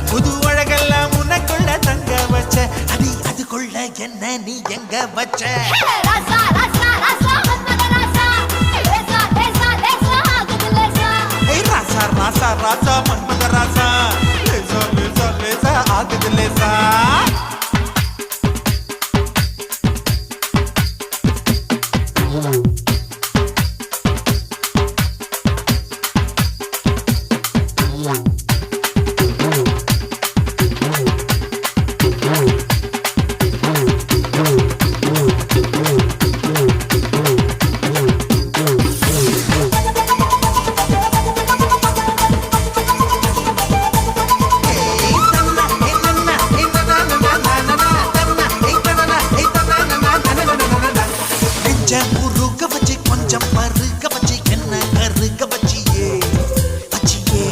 புது அழகெல்லாம் உனக்குள்ள தங்க வச்ச அடி அதுக்குள்ள என்ன நீ எங்க வச்ச ராசா ராசா ராசா மன்மத ராசா லேசா லேசா லேசா ஆகுது லேசா ராசா ராசா ராசா மன்மத ராசா லேசா லேசா லேசா ஆகுது லேசா